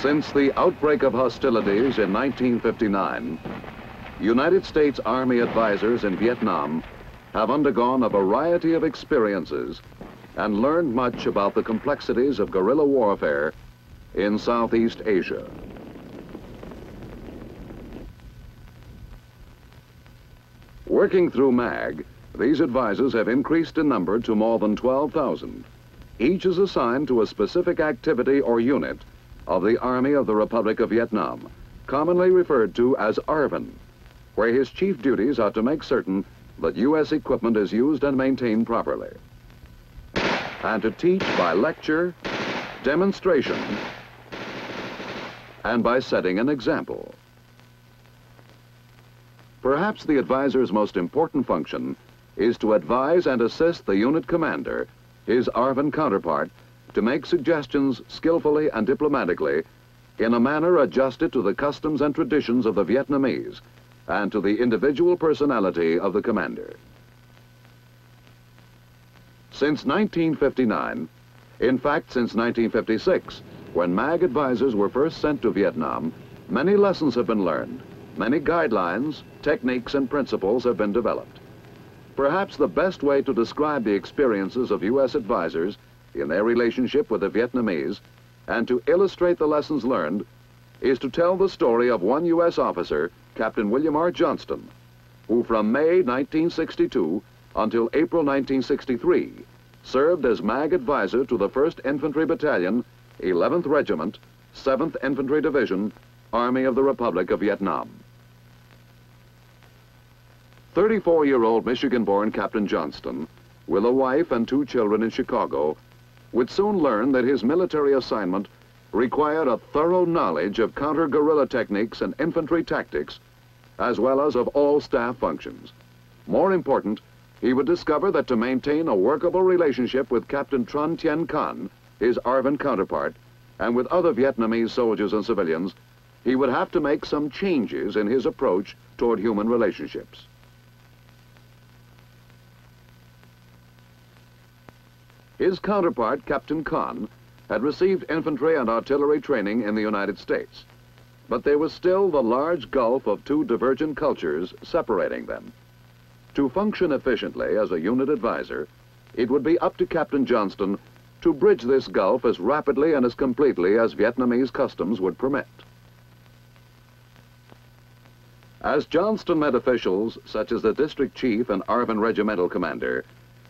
Since the outbreak of hostilities in 1959, United States Army advisors in Vietnam have undergone a variety of experiences and learned much about the complexities of guerrilla warfare in Southeast Asia. Working through MAG, these advisors have increased in number to more than 12,000. Each is assigned to a specific activity or unit of the Army of the Republic of Vietnam, commonly referred to as ARVN, where his chief duties are to make certain that U.S. equipment is used and maintained properly, and to teach by lecture, demonstration, and by setting an example. Perhaps the advisor's most important function is to advise and assist the unit commander, his ARVN counterpart, to make suggestions skillfully and diplomatically in a manner adjusted to the customs and traditions of the Vietnamese and to the individual personality of the commander. Since 1959, in fact since 1956, when MAG advisors were first sent to Vietnam, many lessons have been learned, many guidelines, techniques, and principles have been developed. Perhaps the best way to describe the experiences of U.S. advisors in their relationship with the Vietnamese and to illustrate the lessons learned is to tell the story of one U.S. officer, Captain William R. Johnston, who from May 1962 until April 1963 served as MAG advisor to the 1st Infantry Battalion, 11th Regiment, 7th Infantry Division, Army of the Republic of Vietnam. 34-year-old Michigan-born Captain Johnston, with a wife and 2 children in Chicago, would soon learn that his military assignment required a thorough knowledge of counter-guerrilla techniques and infantry tactics, as well as of all staff functions. More important, he would discover that to maintain a workable relationship with Captain Tran Tien Can, his ARVN counterpart, and with other Vietnamese soldiers and civilians, he would have to make some changes in his approach toward human relationships. His counterpart, Captain Can, had received infantry and artillery training in the United States, but there was still the large gulf of 2 divergent cultures separating them. To function efficiently as a unit advisor, it would be up to Captain Johnston to bridge this gulf as rapidly and as completely as Vietnamese customs would permit. As Johnston met officials such as the district chief and ARVN regimental commander,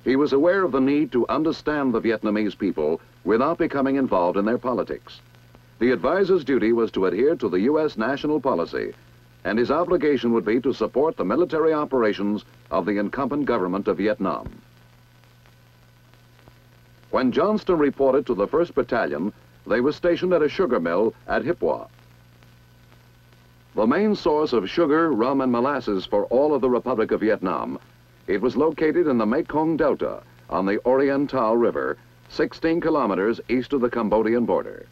he was aware of the need to understand the Vietnamese people without becoming involved in their politics. The advisor's duty was to adhere to the U.S. national policy, and his obligation would be to support the military operations of the incumbent government of Vietnam. When Johnston reported to the 1st Battalion, they were stationed at a sugar mill at Hip Hua. The main source of sugar, rum, and molasses for all of the Republic of Vietnam, it was located in the Mekong Delta on the Oriental River, 16 kilometers east of the Cambodian border.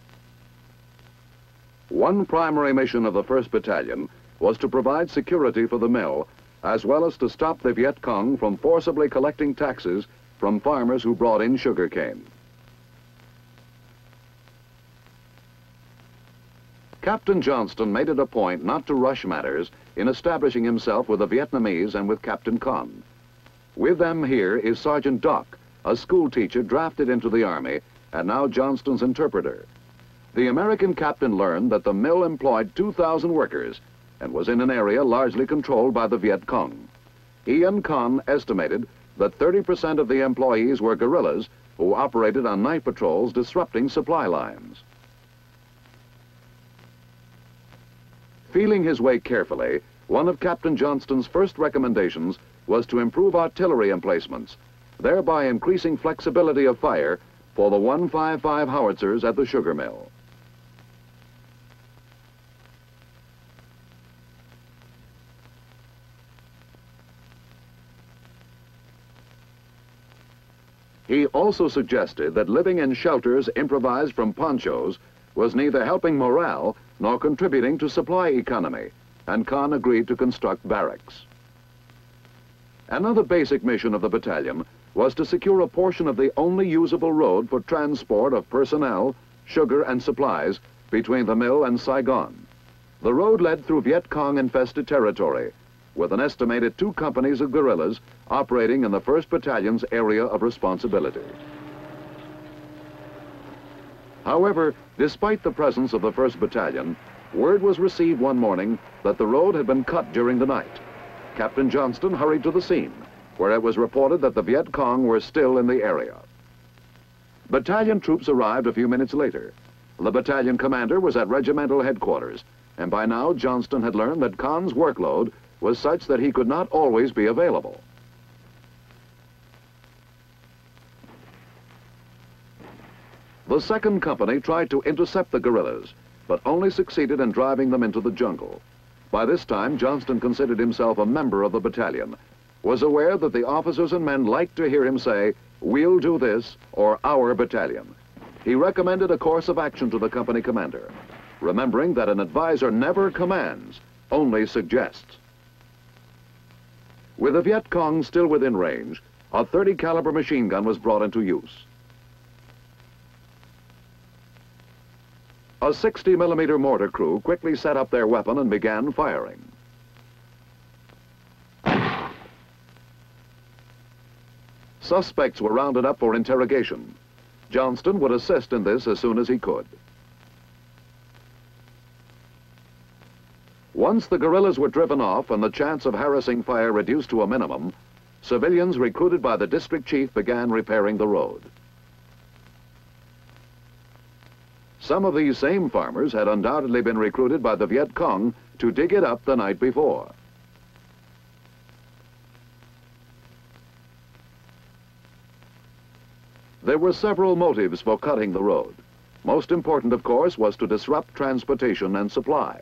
One primary mission of the 1st Battalion was to provide security for the mill, as well as to stop the Viet Cong from forcibly collecting taxes from farmers who brought in sugar cane. Captain Johnston made it a point not to rush matters in establishing himself with the Vietnamese and with Captain Can. With them here is Sergeant Doc, a school teacher drafted into the Army and now Johnston's interpreter. The American captain learned that the mill employed 2,000 workers and was in an area largely controlled by the Viet Cong. He and Can estimated that 30% of the employees were guerrillas who operated on night patrols disrupting supply lines. Feeling his way carefully, one of Captain Johnston's first recommendations was to improve artillery emplacements, thereby increasing flexibility of fire for the 155 howitzers at the sugar mill. He also suggested that living in shelters improvised from ponchos was neither helping morale nor contributing to supply economy, and Can agreed to construct barracks. Another basic mission of the battalion was to secure a portion of the only usable road for transport of personnel, sugar, and supplies between the mill and Saigon. The road led through Viet Cong-infested territory, with an estimated 2 companies of guerrillas operating in the 1st Battalion's area of responsibility. However, despite the presence of the 1st Battalion, word was received one morning that the road had been cut during the night. Captain Johnston hurried to the scene, where it was reported that the Viet Cong were still in the area. Battalion troops arrived a few minutes later. The battalion commander was at regimental headquarters, and by now Johnston had learned that Con's workload was such that he could not always be available. The 2nd Company tried to intercept the guerrillas, but only succeeded in driving them into the jungle. By this time, Johnston considered himself a member of the battalion, was aware that the officers and men liked to hear him say, "We'll do this," or "our battalion." He recommended a course of action to the company commander, remembering that an advisor never commands, only suggests. With the Viet Cong still within range, a .30 caliber machine gun was brought into use. A 60mm mortar crew quickly set up their weapon and began firing. Suspects were rounded up for interrogation. Johnston would assist in this as soon as he could. Once the guerrillas were driven off and the chance of harassing fire reduced to a minimum, civilians recruited by the district chief began repairing the road. Some of these same farmers had undoubtedly been recruited by the Viet Cong to dig it up the night before. There were several motives for cutting the road. Most important, of course, was to disrupt transportation and supply.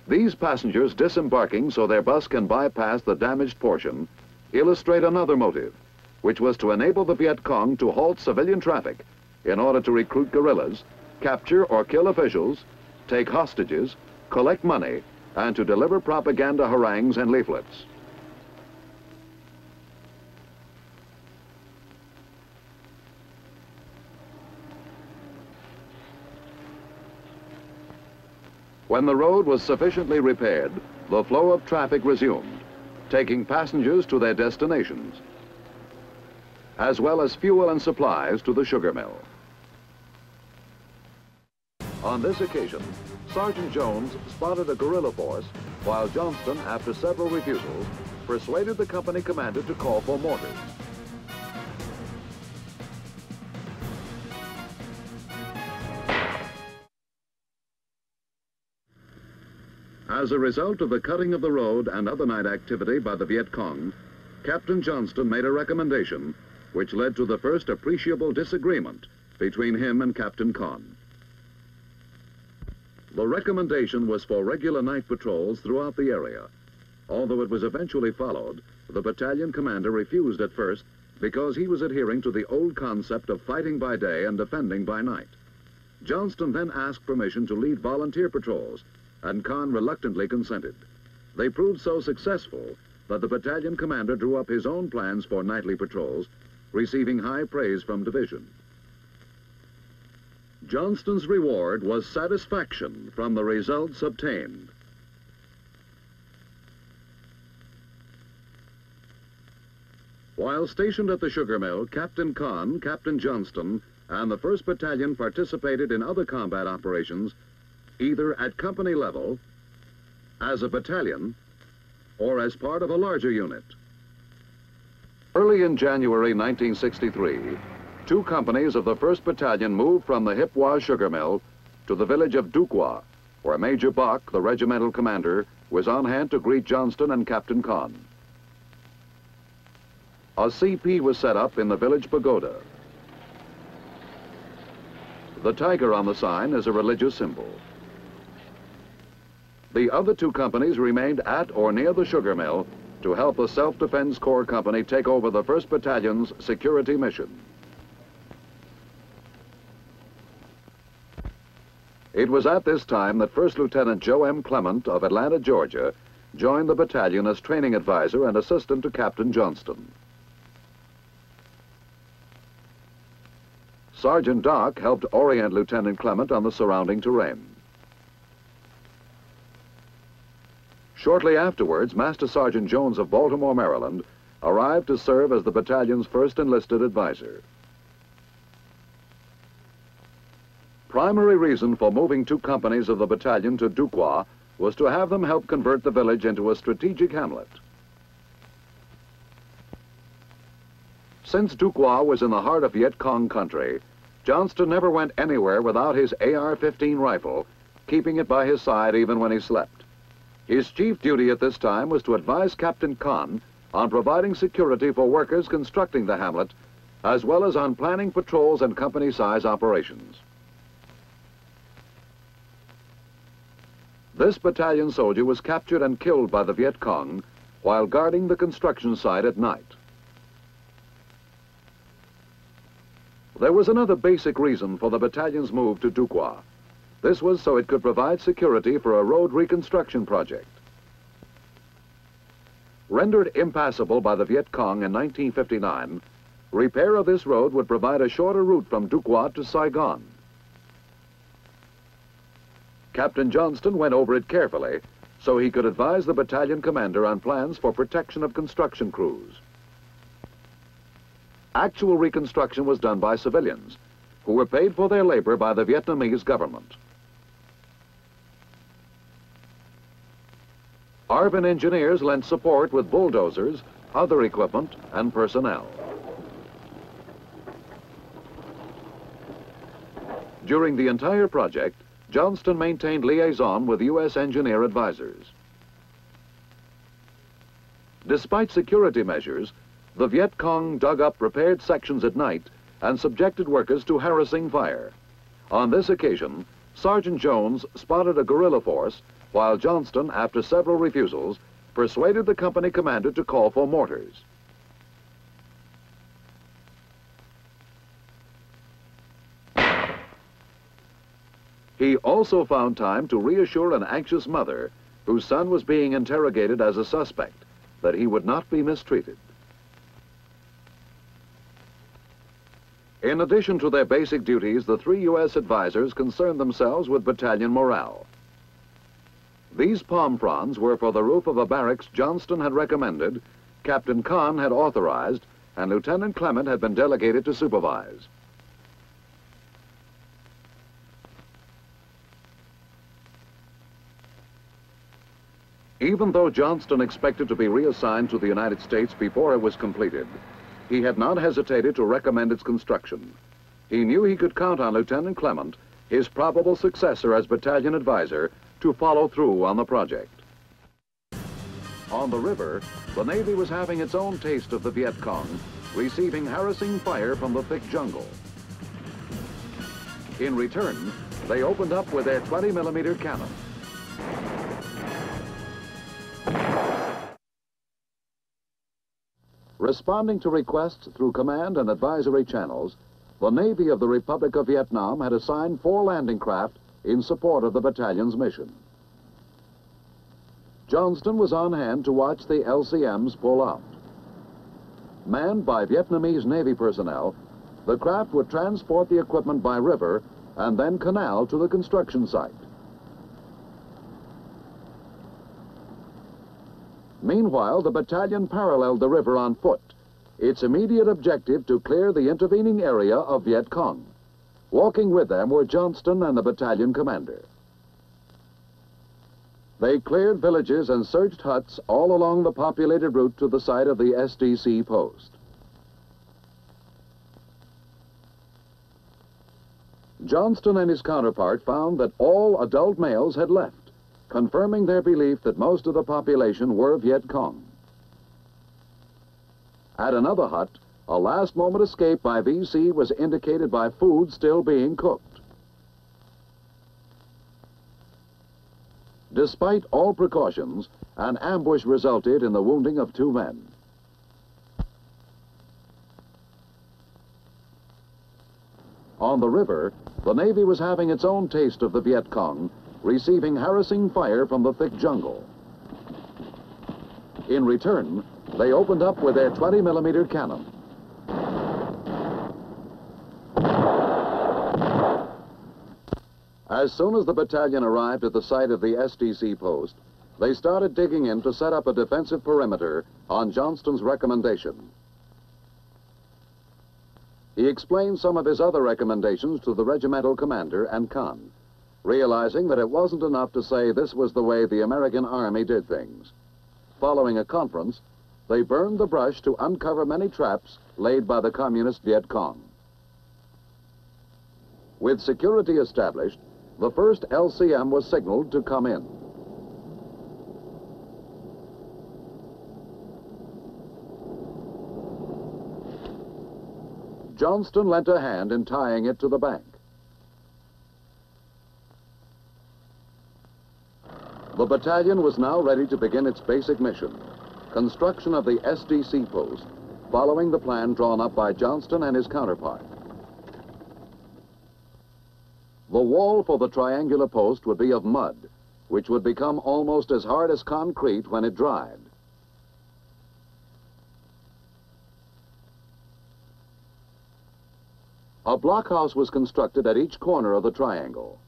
These passengers disembarking so their bus can bypass the damaged portion illustrate another motive, which was to enable the Viet Cong to halt civilian traffic in order to recruit guerrillas, capture or kill officials, take hostages, collect money, and to deliver propaganda harangues and leaflets. When the road was sufficiently repaired, the flow of traffic resumed, taking passengers to their destinations, as well as fuel and supplies to the sugar mill. On this occasion, Sergeant Jones spotted a guerrilla force, while Johnston, after several refusals, persuaded the company commander to call for mortars. As a result of the cutting of the road and other night activity by the Viet Cong, Captain Johnston made a recommendation which led to the first appreciable disagreement between him and Captain Con. The recommendation was for regular night patrols throughout the area. Although it was eventually followed, the battalion commander refused at first because he was adhering to the old concept of fighting by day and defending by night. Johnston then asked permission to lead volunteer patrols, and Con reluctantly consented. They proved so successful that the battalion commander drew up his own plans for nightly patrols, receiving high praise from division. Johnston's reward was satisfaction from the results obtained. While stationed at the sugar mill, Captain Con, Captain Johnston, and the 1st Battalion participated in other combat operations, either at company level, as a battalion, or as part of a larger unit. Early in January 1963, 2 companies of the 1st Battalion moved from the Hip Hua sugar mill to the village of Duc Qua, where Major Bach, the regimental commander, was on hand to greet Johnston and Captain Con. A CP was set up in the village pagoda. The tiger on the sign is a religious symbol. The other 2 companies remained at or near the sugar mill to help the Self-Defense Corps Company take over the 1st Battalion's security mission. It was at this time that 1st Lieutenant Joe M. Clement of Atlanta, Georgia, joined the battalion as training advisor and assistant to Captain Johnston. Sergeant Doc helped orient Lieutenant Clement on the surrounding terrain. Shortly afterwards, Master Sergeant Jones of Baltimore, Maryland, arrived to serve as the battalion's first enlisted advisor. Primary reason for moving 2 companies of the battalion to Duquois was to have them help convert the village into a strategic hamlet. Since Duquois was in the heart of Viet Cong country, Johnston never went anywhere without his AR-15 rifle, keeping it by his side even when he slept. His chief duty at this time was to advise Captain Conn on providing security for workers constructing the hamlet, as well as on planning patrols and company-size operations. This battalion soldier was captured and killed by the Viet Cong while guarding the construction site at night. There was another basic reason for the battalion's move to Duquois. This was so it could provide security for a road reconstruction project. Rendered impassable by the Viet Cong in 1959, repair of this road would provide a shorter route from Duquois to Saigon. Captain Johnston went over it carefully so he could advise the battalion commander on plans for protection of construction crews. Actual reconstruction was done by civilians, who were paid for their labor by the Vietnamese government. ARVN engineers lent support with bulldozers, other equipment, and personnel. During the entire project, Johnston maintained liaison with U.S. engineer advisors. Despite security measures, the Viet Cong dug up repaired sections at night and subjected workers to harassing fire. On this occasion, Sergeant Jones spotted a guerrilla force, while Johnston, after several refusals, persuaded the company commander to call for mortars. He also found time to reassure an anxious mother whose son was being interrogated as a suspect that he would not be mistreated. In addition to their basic duties, the 3 U.S. advisors concerned themselves with battalion morale. These palm fronds were for the roof of a barracks Johnston had recommended, Captain Conn had authorized, and Lieutenant Clement had been delegated to supervise. Even though Johnston expected to be reassigned to the United States before it was completed, he had not hesitated to recommend its construction. He knew he could count on Lieutenant Clement, his probable successor as battalion advisor, to follow through on the project. On the river, the Navy was having its own taste of the Viet Cong, receiving harassing fire from the thick jungle. In return, they opened up with their 20-millimeter cannon. Responding to requests through command and advisory channels, the Navy of the Republic of Vietnam had assigned 4 landing craft in support of the battalion's mission. Johnston was on hand to watch the LCMs pull out. Manned by Vietnamese Navy personnel, the craft would transport the equipment by river and then canal to the construction site. Meanwhile, the battalion paralleled the river on foot, its immediate objective to clear the intervening area of Viet Cong. Walking with them were Johnston and the battalion commander. They cleared villages and searched huts all along the populated route to the site of the SDC post. Johnston and his counterpart found that all adult males had left, confirming their belief that most of the population were Viet Cong. At another hut, a last-moment escape by VC was indicated by food still being cooked. Despite all precautions, an ambush resulted in the wounding of 2 men. On the river, the Navy was having its own taste of the Viet Cong, receiving harassing fire from the thick jungle. In return, they opened up with their 20-millimeter cannon. As soon as the battalion arrived at the site of the SDC post, they started digging in to set up a defensive perimeter on Johnston's recommendation. He explained some of his other recommendations to the regimental commander and Khan, realizing that it wasn't enough to say this was the way the American Army did things. Following a conference, they burned the brush to uncover many traps laid by the Communist Viet Cong. With security established, the first LCM was signaled to come in. Johnston lent a hand in tying it to the bank. The battalion was now ready to begin its basic mission, construction of the SDC post, following the plan drawn up by Johnston and his counterpart. The wall for the triangular post would be of mud, which would become almost as hard as concrete when it dried. A blockhouse was constructed at each corner of the triangle.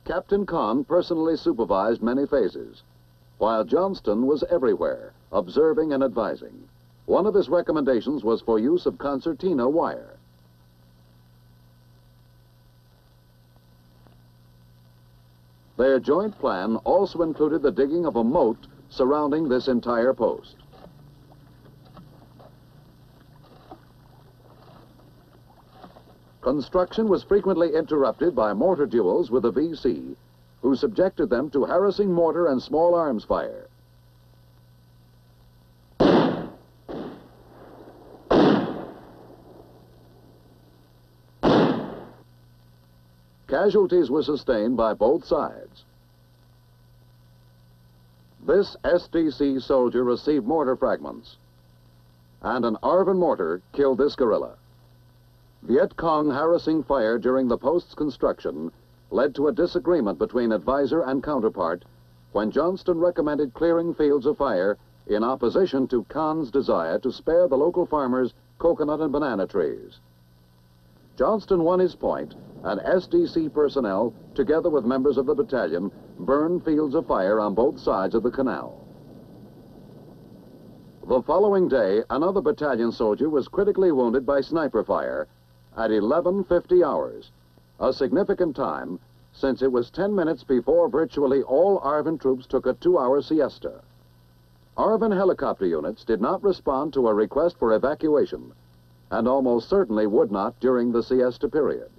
Captain Khan personally supervised many phases, while Johnston was everywhere, observing and advising. One of his recommendations was for use of concertina wire. Their joint plan also included the digging of a moat surrounding this entire post. Construction was frequently interrupted by mortar duels with the VC, who subjected them to harassing mortar and small arms fire. Casualties were sustained by both sides. This SDC soldier received mortar fragments, and an Arvin mortar killed this guerrilla. Viet Cong harassing fire during the post's construction led to a disagreement between advisor and counterpart when Johnston recommended clearing fields of fire in opposition to Khan's desire to spare the local farmers coconut and banana trees. Johnston won his point, and SDC personnel, together with members of the battalion, burned fields of fire on both sides of the canal. The following day, another battalion soldier was critically wounded by sniper fire at 11:50 hours, a significant time since it was 10 minutes before virtually all Arvin troops took a 2-hour siesta. Arvin helicopter units did not respond to a request for evacuation, and almost certainly would not during the siesta period.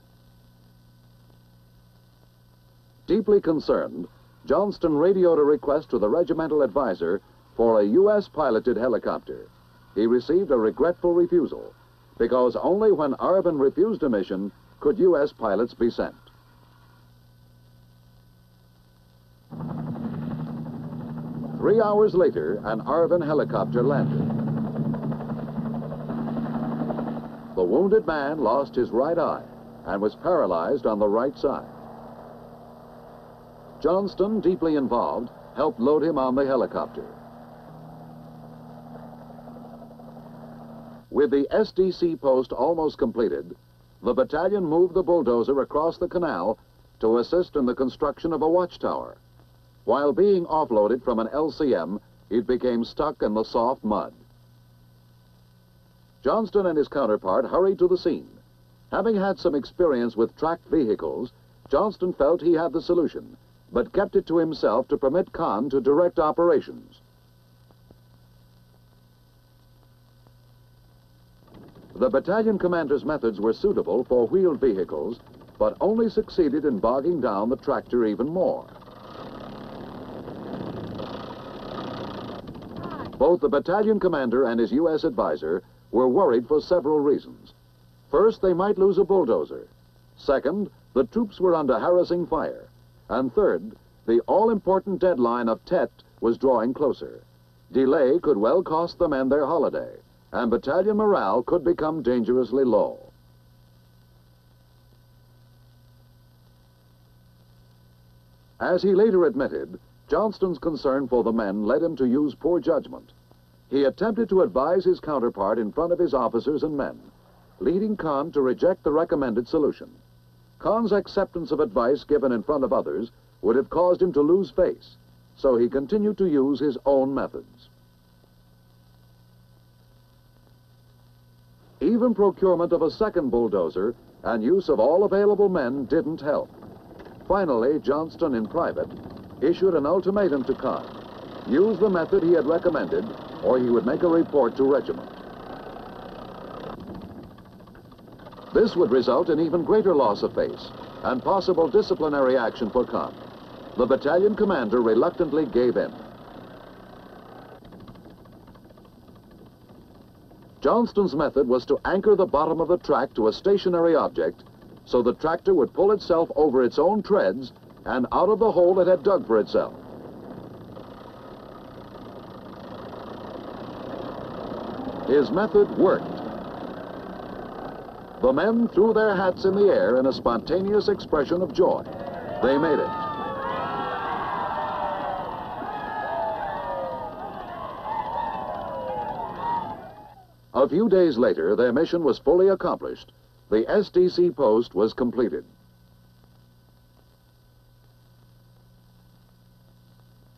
Deeply concerned, Johnston radioed a request to the regimental advisor for a U.S. piloted helicopter. He received a regretful refusal, because only when Arvin refused a mission could U.S. pilots be sent. Three hours later, an Arvin helicopter landed. The wounded man lost his right eye and was paralyzed on the right side. Johnston, deeply involved, helped load him on the helicopter. With the SDC post almost completed, the battalion moved the bulldozer across the canal to assist in the construction of a watchtower. While being offloaded from an LCM, it became stuck in the soft mud. Johnston and his counterpart hurried to the scene. Having had some experience with tracked vehicles, Johnston felt he had the solution, but kept it to himself to permit Khan to direct operations. The battalion commander's methods were suitable for wheeled vehicles, but only succeeded in bogging down the tractor even more. Both the battalion commander and his U.S. advisor were worried for several reasons. First, they might lose a bulldozer. Second, the troops were under harassing fire. And third, the all-important deadline of Tet was drawing closer. Delay could well cost the men their holiday, and battalion morale could become dangerously low. As he later admitted, Johnston's concern for the men led him to use poor judgment. He attempted to advise his counterpart in front of his officers and men, leading Kahn to reject the recommended solution. Kahn's acceptance of advice given in front of others would have caused him to lose face, so he continued to use his own methods. Even procurement of a second bulldozer and use of all available men didn't help. Finally, Johnston, in private, issued an ultimatum to Kahn: use the method he had recommended, or he would make a report to regiment. This would result in even greater loss of face and possible disciplinary action for Kahn. The battalion commander reluctantly gave in. Johnston's method was to anchor the bottom of the track to a stationary object so the tractor would pull itself over its own treads and out of the hole it had dug for itself. His method worked. The men threw their hats in the air in a spontaneous expression of joy. They made it. A few days later, their mission was fully accomplished. The SDC post was completed.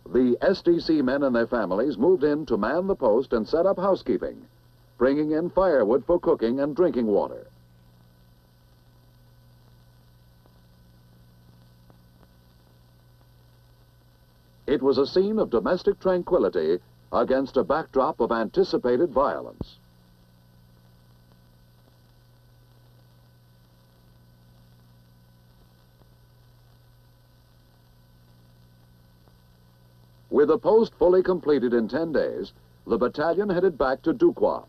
The SDC men and their families moved in to man the post and set up housekeeping, bringing in firewood for cooking and drinking water. It was a scene of domestic tranquility against a backdrop of anticipated violence. With the post fully completed in 10 days, the battalion headed back to WWII.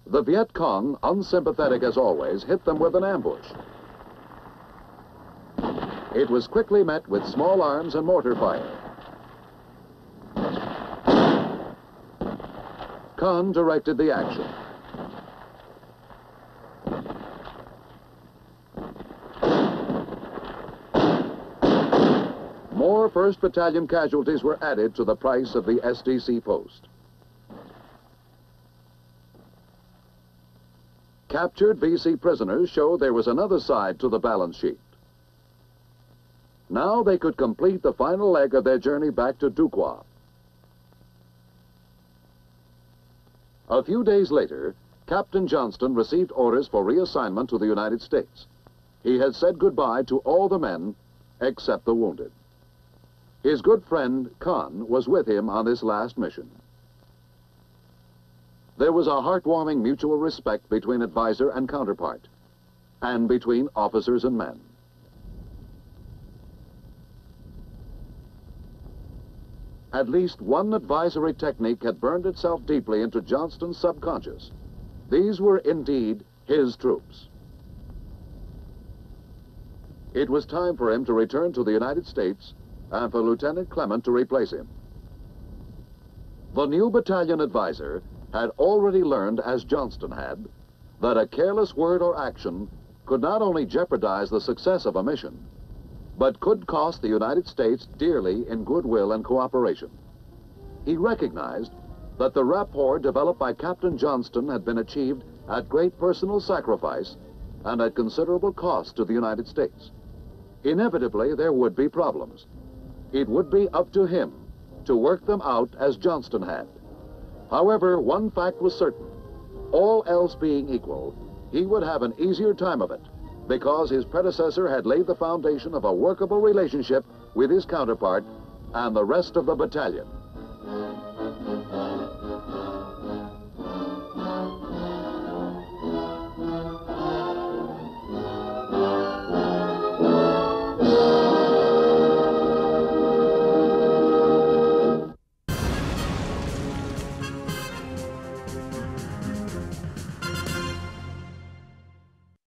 The Viet Cong, unsympathetic as always, hit them with an ambush. It was quickly met with small arms and mortar fire. Kahn directed the action. More 1st Battalion casualties were added to the price of the SDC post. Captured VC prisoners showed there was another side to the balance sheet. Now they could complete the final leg of their journey back to WWII. A few days later, Captain Johnston received orders for reassignment to the United States. He had said goodbye to all the men except the wounded. His good friend, Kahn, was with him on this last mission. There was a heartwarming mutual respect between advisor and counterpart, and between officers and men. At least one advisory technique had burned itself deeply into Johnston's subconscious. These were indeed his troops. It was time for him to return to the United States and for Lieutenant Clement to replace him. The new battalion advisor had already learned, as Johnston had, that a careless word or action could not only jeopardize the success of a mission, but could cost the United States dearly in goodwill and cooperation. He recognized that the rapport developed by Captain Johnston had been achieved at great personal sacrifice and at considerable cost to the United States. Inevitably, there would be problems. It would be up to him to work them out as Johnston had. However, one fact was certain. All else being equal, he would have an easier time of it because his predecessor had laid the foundation of a workable relationship with his counterpart and the rest of the battalion.